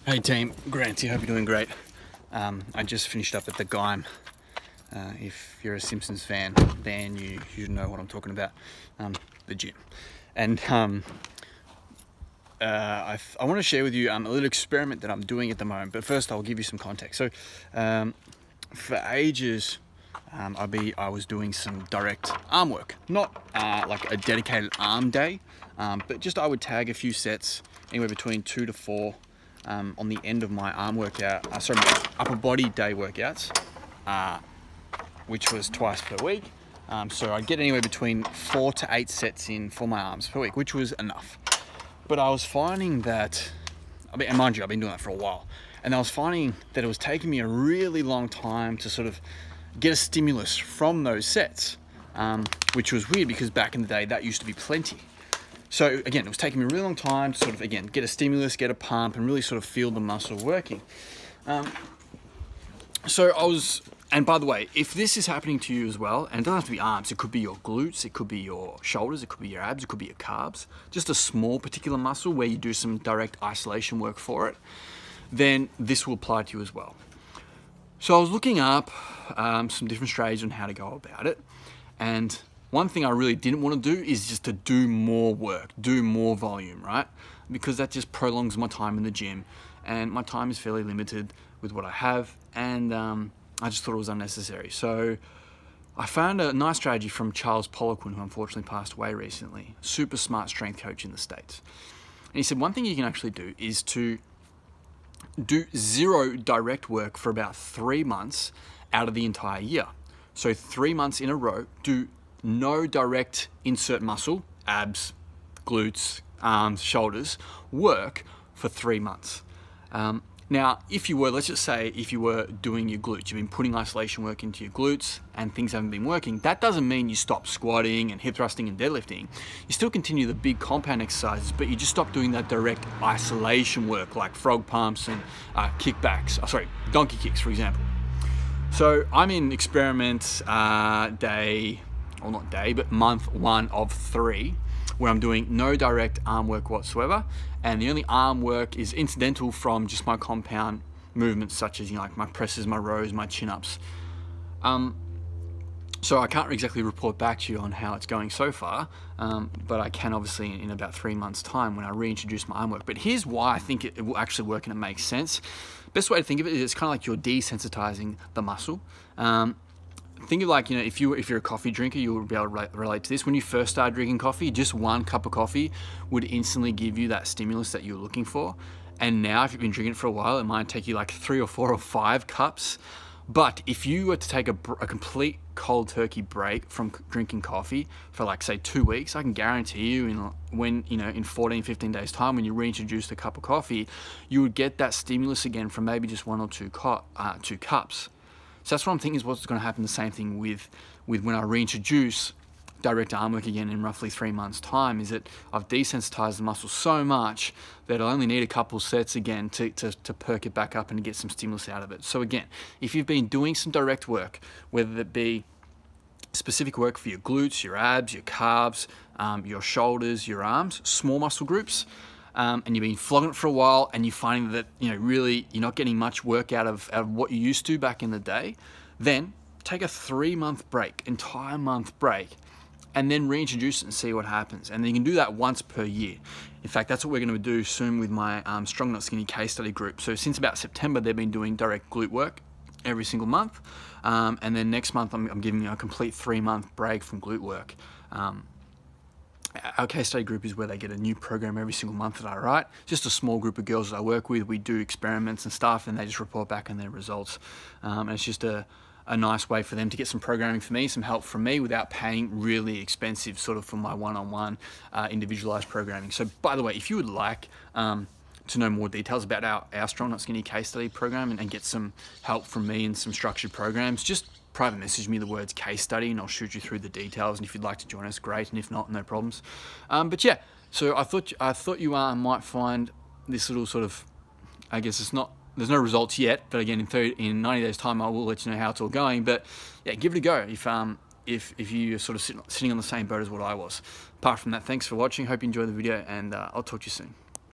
Hey team, Grant here, hope you're doing great. I just finished up at the Gym. If you're a Simpsons fan, then you know what I'm talking about, the gym. And I want to share with you a little experiment that I'm doing at the moment, but first I'll give you some context. So for ages, I was doing some direct arm work, not like a dedicated arm day, but just I would tag a few sets, anywhere between 2 to 4, on the end of my arm workout, my upper body day workouts, which was twice per week. So I'd get anywhere between 4 to 8 sets in for my arms per week, which was enough. But I was finding that, and mind you, I've been doing that for a while, and I was finding that it was taking me a really long time to sort of get a stimulus from those sets, which was weird because back in the day that used to be plenty. So again, it was taking me a really long time to sort of, again, get a stimulus, get a pump, and really sort of feel the muscle working. And by the way, if this is happening to you as well, and it doesn't have to be arms, it could be your glutes, it could be your shoulders, it could be your abs, it could be your calves, just a small particular muscle where you do some direct isolation work for it, then this will apply to you as well. So I was looking up some different strategies on how to go about it, and one thing I really didn't want to do is just to do more work, do more volume, right? Because that just prolongs my time in the gym, and my time is fairly limited with what I have, and I just thought it was unnecessary. So I found a nice strategy from Charles Poliquin, who unfortunately passed away recently, super smart strength coach in the States. And he said one thing you can actually do is to do 0 direct work for about 3 months out of the entire year. So 3 months in a row, do no direct insert muscle, abs, glutes, arms, shoulders, work for 3 months. Now, if you were, let's just say, if you were doing your glutes, you've been putting isolation work into your glutes and things haven't been working, that doesn't mean you stop squatting and hip thrusting and deadlifting. You still continue the big compound exercises, but you just stop doing that direct isolation work like frog pumps and donkey kicks, for example. So I'm in experiment month 1 of 3, where I'm doing no direct arm work whatsoever, and the only arm work is incidental from just my compound movements, such as, like my presses, my rows, my chin-ups. So I can't exactly report back to you on how it's going so far, but I can obviously in about 3 months' time when I reintroduce my arm work. But here's why I think it will actually work and it makes sense. Best way to think of it is it's kind of like you're desensitizing the muscle. Think of, like, if you're a coffee drinker, you'll be able to relate to this. When you first started drinking coffee, just 1 cup of coffee would instantly give you that stimulus that you're looking for. And now, if you've been drinking it for a while, it might take you like 3 or 4 or 5 cups. But if you were to take a complete cold turkey break from drinking coffee for, like, say 2 weeks, I can guarantee you in 14, 15 days time, when you reintroduce the cup of coffee, you would get that stimulus again from maybe just 1 or 2 cups. So that's what I'm thinking is what's going to happen. The same thing with when I reintroduce direct arm work again in roughly 3 months' time, is that I've desensitized the muscle so much that I'll only need a couple sets again to perk it back up and get some stimulus out of it. So again, if you've been doing some direct work, whether it be specific work for your glutes, your abs, your calves, your shoulders, your arms, small muscle groups, and you've been flogging it for a while and you're finding that really you're not getting much work out of what you used to back in the day, then take a 3-month break, entire month break, and then reintroduce it and see what happens. And then you can do that once per year. In fact, that's what we're going to do soon with my Strong Not Skinny case study group. So since about September, they've been doing direct glute work every single month, and then next month I'm giving a complete 3-month break from glute work. Our case study group is where they get a new program every single month that I write. Just a small group of girls that I work with. We do experiments and stuff, and they just report back on their results. And it's just a nice way for them to get some programming for me, some help from me, without paying really expensive sort of for my one-on-one individualized programming. So by the way, if you would like to know more details about our Strong Not Skinny case study program and get some help from me and some structured programs, just private message me the words case study and I'll shoot you through the details. And if you'd like to join us, great. And if not, no problems. But yeah, so I thought you might find this little sort of, I guess there's no results yet, but again, in 90 days time, I will let you know how it's all going. But yeah, give it a go if you're sort of sitting on the same boat as what I was. Apart from that, thanks for watching. Hope you enjoyed the video, and I'll talk to you soon.